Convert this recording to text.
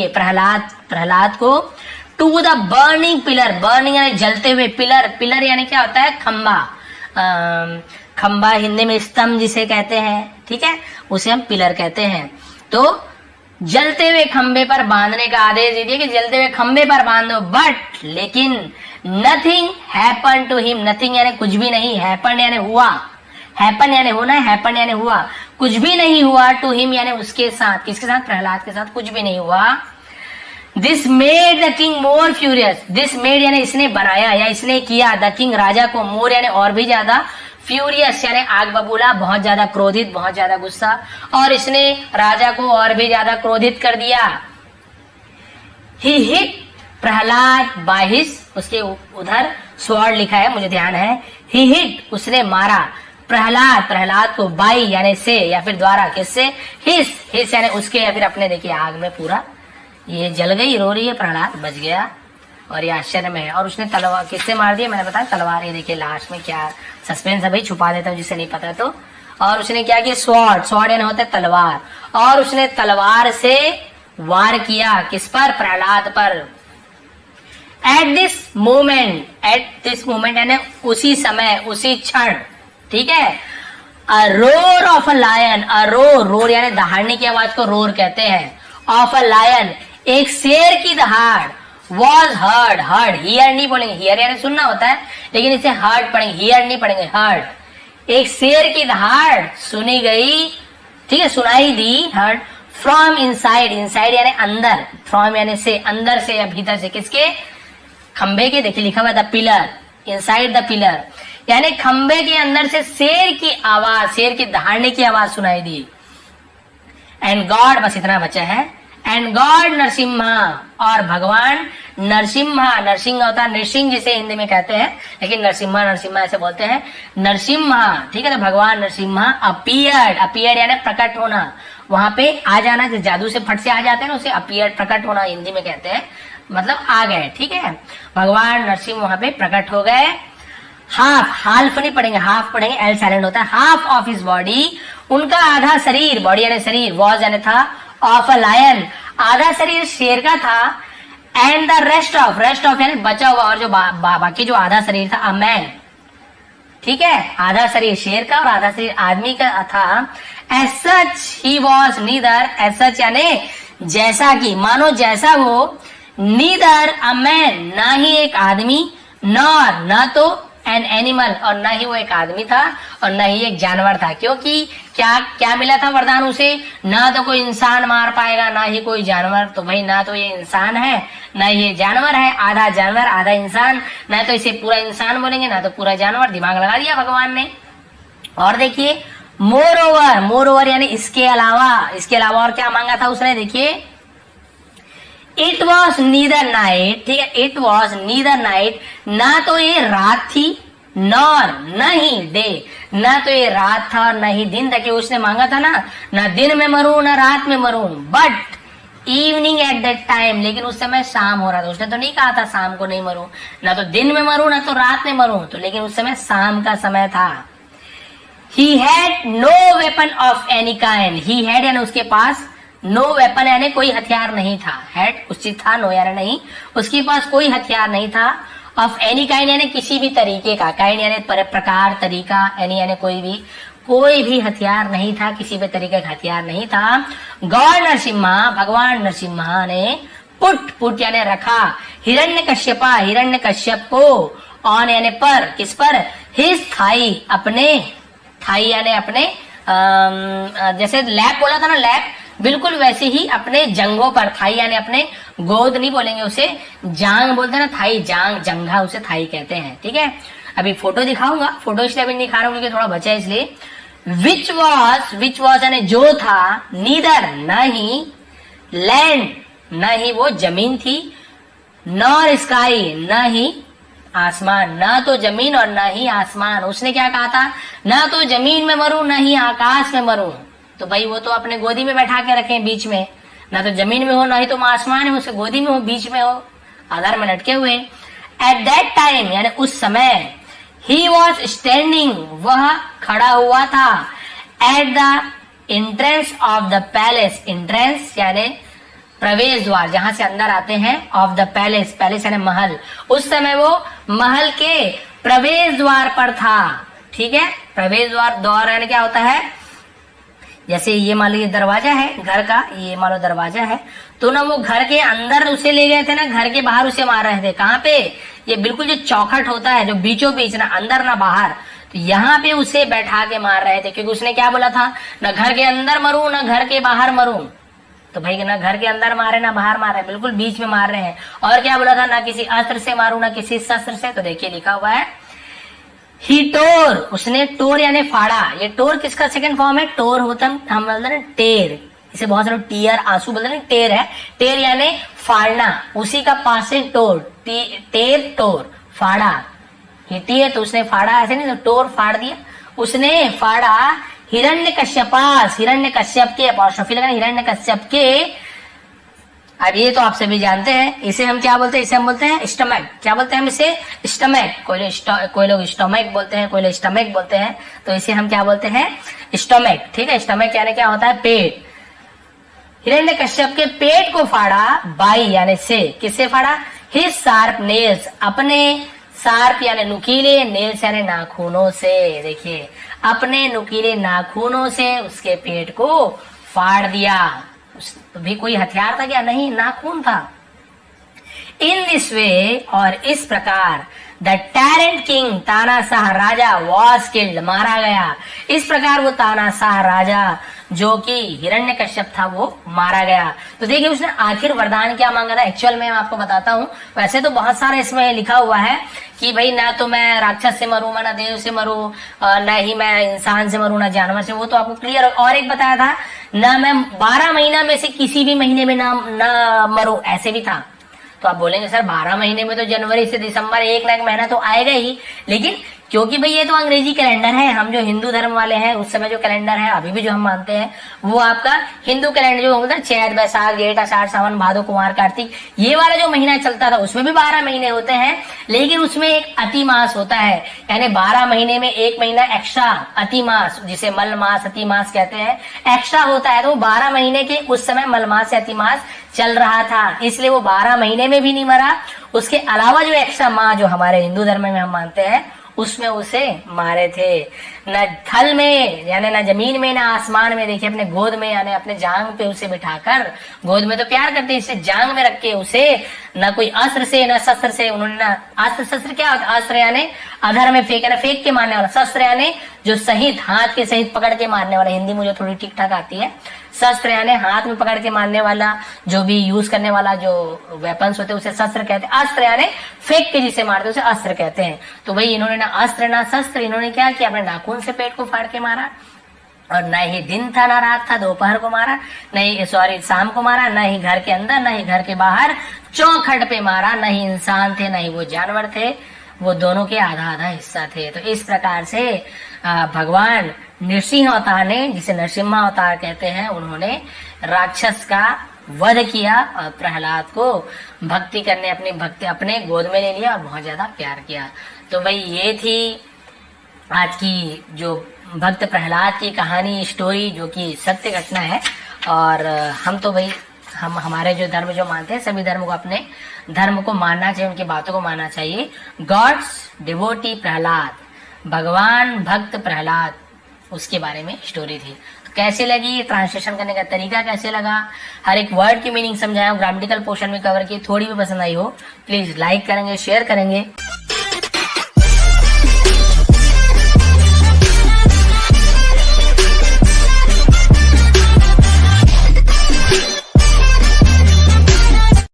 प्रहलाद को to the burning pillar, burning यानी जलते हुए, पिलर, पिलर यानी क्या होता है, खंबा, खंबा हिंदी में स्तंभ जिसे कहते हैं, ठीक है, उसे हम पिलर कहते हैं। तो जलते हुए खंबे पर बांधने का आदेश दीजिए कि जलते हुए खंबे पर बांध दो, बट लेकिन nothing happen to him, nothing यानी कुछ भी नहीं, हैपन यानी हुआ, हैपन यानी होना है, हैपन यानी हुआ, कुछ भी नहीं हुआ, टू हिम यानी उसके साथ, किसके साथ, प्रहलाद के साथ कुछ भी नहीं हुआ। This made the king more furious, this made यानी इसने बनाया या इसने किया, द किंग राजा को, मोर यानी और भी ज्यादा, फ्यूरियस यानी आग बबूला, बहुत ज्यादा क्रोधित, बहुत ज्यादा गुस्सा, और इसने राजा को और भी ज्यादा क्रोधित कर दिया। ही हिट प्रहलाद बाय हिज, उसके उधर स्वॉर्ड लिखा है, मुझे ध्यान है, ही हिट उसने मारा, प्रहलाद को बाई यानी से या फिर द्वारा, किससे, हिस यानी उसके या फिर अपने। देखिए आग में पूरा ये जल गई, रो रही है, प्रहलाद बच गया और ये आश्चर्य में है। और उसने तलवार किससे मार दिया, मैंने बताया तलवार, ये देखिए लास्ट में क्या सस्पेंस है भाई, छुपा देता हूँ जिसे नहीं पता तो। और उसने क्या किया, स्वॉर्ड यानी होता है तलवार, और उसने तलवार से वार किया, किस पर, प्रहलाद पर। एट दिस मोमेंट यानी उसी समय, उसी क्षण, ठीक है। A roar of a lion, a roar यानी दहाड़ने की आवाज को रोर कहते हैं, ऑफ अ लायन एक शेर की दहाड़, वॉज हर्ड, हियर नहीं बोलेंगे, हियर यानी सुनना होता है, लेकिन इसे हर्ड पढ़ेंगे, हियर नहीं पढ़ेंगे, हर्ड। एक शेर की दहाड़ सुनी गई, ठीक है, सुनाई दी, हर्ड, फ्रॉम इनसाइड, इनसाइड यानी अंदर, फ्रॉम यानी से, अंदर से या भीतर से, किसके, खंबे के। देखिए लिखा हुआ था पिलर, इनसाइड द पिलर यानी खंबे के अंदर से शेर की आवाज, शेर की दहाड़ने की आवाज सुनाई दी। एंड गॉड, बस इतना बचा है, एंड गॉड नरसिम्हा, और भगवान नरसिम्हा, नरसिंह होता है नृसिंह जिसे हिंदी में कहते हैं, लेकिन नरसिम्हा ऐसे बोलते हैं, नरसिम्हा, ठीक है। तो भगवान नरसिम्हा अपीयर्ड यानी प्रकट होना, वहां पे आ जाना, जो जादू से फट से आ जाते हैं ना, उसे अपीयर्ड, प्रकट होना हिंदी में कहते हैं, मतलब आ गए, ठीक है। भगवान नरसिंह वहां पे प्रकट हो गए। हाफ नहीं पढ़ेंगे, हाफ पढ़ेंगे, एल साइलेंट होता है। हाफ ऑफ हिज बॉडी, उनका आधा शरीर, बॉडी यानी शरीर, वॉज यानी था, ऑफ अ लायन आधा शरीर शेर का था, एंड द रेस्ट ऑफ यानी बचा हुआ, और जो बाकी जो आधा शरीर था, अ मैन, ठीक है, आधा शरीर शेर का और आधा शरीर आदमी का था। As such he was neither, as such यानी जैसा कि, मानो जैसा वो, नीदर अ मैन ना ही एक आदमी, नॉर ना तो एन एनिमल, और ना ही वो एक आदमी था और ना ही एक जानवर था, क्योंकि क्या मिला था वरदान उसे, ना तो कोई इंसान मार पाएगा ना ही कोई जानवर। तो भाई ना तो ये इंसान है ना ये जानवर है, आधा जानवर आधा इंसान, ना तो इसे पूरा इंसान बोलेंगे ना तो पूरा जानवर, दिमाग लगा दिया भगवान ने। और देखिए मोर ओवर यानी इसके अलावा और क्या मांगा था उसने, देखिए इट वॉज नीदर नाइट, ठीक है, इट वॉज नीदर नाइट, ना तो ये रात थी, नॉर न ही डे, ना तो ये रात था और न ही दिन था, कि उसने मांगा था ना दिन में मरूं ना रात में मरूं, but evening at that time, लेकिन उस समय शाम हो रहा था। उसने तो नहीं कहा था शाम को नहीं मरूं, ना तो दिन में मरूं ना तो रात में मरूं, तो लेकिन उस समय शाम का समय था। He had no weapon of any kind, he had यानी उसके पास, नो वेपन यानी कोई हथियार नहीं था, हैड कुछ चीज था, नो यानी नहीं, उसके पास कोई हथियार नहीं था, ऑफ एनी काइंड यानी किसी भी तरीके का, काइंड यानी प्रकार, तरीका, एनी यानी कोई भी हथियार नहीं था, किसी भी तरीके का हथियार नहीं था। गॉड नरसिम्हा, भगवान नरसिम्हा ने पुट यानी रखा, हिरण्य कश्यप को, ऑन यानी पर, किस पर, हिज थाई अपने, थाई यानी अपने, जैसे लैप बोला था ना, लैप, बिल्कुल वैसे ही अपने जंघों पर, थाई यानी अपने गोद नहीं बोलेंगे उसे, जांग बोलते हैं ना, थाई जांग, जंघा उसे थाई कहते हैं, ठीक है। अभी फोटो दिखाऊंगा, फोटो इसलिए अभी नहीं दिखा रहा हूँ क्योंकि थोड़ा बचा है इसलिए। विच वॉज यानी जो था, नीदर न ही, लैंड न ही वो जमीन थी, नॉर स्काई न ही आसमान, ना तो जमीन और ना ही आसमान। उसने क्या कहा था, ना तो जमीन में मरूं ना ही आकाश में मरूं, तो भाई वो तो अपने गोदी में बैठा के रखे बीच में, ना तो जमीन में हो ना ही तो आसमान में, उसे गोदी में हो, बीच में हो, आधार में लटके हुए। एट दैट टाइम यानी उस समय, ही वॉज स्टैंडिंग वह खड़ा हुआ था, at the entrance of the palace, entrance यानी प्रवेश द्वार जहां से अंदर आते हैं, ऑफ द पैलेस, पैलेस यानी महल, उस समय वो महल के प्रवेश द्वार पर था। ठीक है, प्रवेश द्वार यानी क्या होता है, जैसे ये मान लो ये दरवाजा है घर का, ये मान लो दरवाजा है, तो ना वो घर के अंदर उसे ले गए थे ना, घर के बाहर उसे मार रहे थे। कहाँ पे, ये बिल्कुल जो चौखट होता है, जो बीचों बीच, ना अंदर ना बाहर, तो यहाँ पे उसे बैठा के मार रहे थे, क्योंकि उसने क्या बोला था, ना घर के अंदर मरूं ना घर के बाहर मरूं। तो भाई ना घर के अंदर मारे ना बाहर मारे, बिल्कुल बीच में मार रहे हैं। और क्या बोला था, ना किसी अस्त्र से मारूं ना किसी शस्त्र से। तो देखिए लिखा हुआ है ही टोर, उसने टोर यानी फाड़ा। ये टोर किसका सेकंड फॉर्म है, टोर होता है, हम बोलते हैं टेर, इसे बहुत सारे टीयर आंसू बोलते हैं, टेर है, टेर यानी फाड़ना, उसी का पास से टोर, टेर टोर, फाड़ा। हिटी है तो उसने फाड़ा, ऐसे नहीं, तो टोर फाड़ दिया, उसने फाड़ा हिरण्यकश्यपास, हिरण्यकश्यप के, अपॉस्ट्रोफी लगा, हिरण्यकश्यप के। अब ये तो आप सभी जानते हैं, इसे हम क्या बोलते हैं, इसे हम बोलते हैं स्टमक। क्या बोलते हैं हम इसे, स्टमक। कोई लोग स्टमक बोलते हैं, कोई लोग स्टमक बोलते हैं, तो इसे हम क्या बोलते हैं, स्टमक। ठीक है, स्टमक यानी क्या होता है, पेट। हिरण्यकश्यप के पेट को फाड़ा, बाई यानी से, किससे फाड़ा, हिज शार्प नेल्स, अपने शार्प यानी नुकीले, नेल्स यानी नाखूनों से। देखिए, अपने नुकीले नाखूनों से उसके पेट को फाड़ दिया। तो भी कोई हथियार था क्या, नहीं, नाखून था। इन दिस वे, और इस प्रकार, द टैरेंट किंग, तानाशाह राजा, वॉज किल्ड, मारा गया। इस प्रकार वो तानाशाह राजा जो कि हिरण्यकश्यप था वो मारा गया। तो देखिए उसने आखिर वरदान क्या मांगा था, एक्चुअल में मैं आपको बताता हूँ। वैसे तो बहुत सारे इसमें लिखा हुआ है कि भाई ना तो मैं राक्षस से मरूं, ना देव से मरूं, न ही मैं इंसान से मरूं, ना जानवर से, वो तो आपको क्लियर। और एक बताया था ना मैं 12 महीना में से किसी भी महीने में ना मरूं, ऐसे भी था। तो आप बोलेंगे सर 12 महीने में तो जनवरी से दिसंबर एक ना एक महीना तो आएगा ही, लेकिन क्योंकि भाई ये तो अंग्रेजी कैलेंडर है, हम जो हिंदू धर्म वाले हैं उस समय जो कैलेंडर है अभी भी जो हम मानते हैं वो आपका हिंदू कैलेंडर जो होता है, चैत बैसाख जेठ आषाढ़ सावन भादो कुमार कार्तिक, ये वाला जो महीना चलता था उसमें भी 12 महीने होते हैं, लेकिन उसमें एक अति मास होता है, यानी 12 महीने में एक महीना एक्स्ट्रा अति मास, जिसे मल मास अति मास कहते हैं, एक्स्ट्रा होता है। तो 12 महीने के उस समय मल मास से अति मास चल रहा था, इसलिए वो 12 महीने में भी नहीं मरा। उसके अलावा जो एक्स्ट्रा माह जो हमारे हिंदू धर्म में हम मानते हैं उसमें उसे मारे थे। न थल में यानी न जमीन में, न आसमान में, देखिए अपने गोद में यानी अपने जांग पे उसे बिठाकर, गोद में तो प्यार करते हैं, इसे जांग में रख के उसे न कोई अस्त्र से न शस्त्र से उन्होंने, न अस्त्र शस्त्र क्या होता है, अस्त्र यानी अधर में फेंक, ना फेंक के मारने वाला, शस्त्र यानी जो सहित हाथ के सहित पकड़ के मारने वाला, हिंदी मुझे थोड़ी ठीक ठाक आती है। शस्त्र यानी हाथ में पकड़ के मारने वाला, जो भी यूज करने वाला जो वेपन्स होते हैं उसे शस्त्र कहते हैं। अस्त्र यानी फेंक के जिसे मारते उसे अस्त्र कहते हैं। तो भाई इन्होंने ना अस्त्र ना शस्त्र, इन्होंने क्या किया, अपने नाखून से पेट को फाड़ के मारा, और न ही दिन था ना रात था, दोपहर को मारा, नहीं सॉरी शाम को मारा, न ही घर के अंदर न ही घर के बाहर, चौखट पे मारा, न ही इंसान थे न ही वो जानवर थे, वो दोनों के आधा आधा हिस्सा थे। तो इस प्रकार से भगवान नृसिंह अवतार ने, जिसे नरसिम्हा अवतार कहते हैं, उन्होंने राक्षस का वध किया और प्रहलाद को भक्ति करने, अपनी भक्ति अपने गोद में ले लिया और बहुत ज्यादा प्यार किया। तो भाई ये थी आज की जो भक्त प्रहलाद की कहानी, स्टोरी, जो कि सत्य घटना है। और हम तो भाई हम हमारे जो धर्म जो मानते हैं, सभी धर्म को, अपने धर्म को मानना चाहिए, उनकी बातों को मानना चाहिए। गॉड्स डिवोटी प्रहलाद, भगवान भक्त प्रहलाद, उसके बारे में स्टोरी थी। तो कैसे लगी, ट्रांसलेशन करने का तरीका कैसे लगा, हर एक वर्ड की मीनिंग समझाया, ग्रामेटिकल पोर्शन में कवर की, थोड़ी भी पसंद आई हो प्लीज लाइक करेंगे, शेयर करेंगे।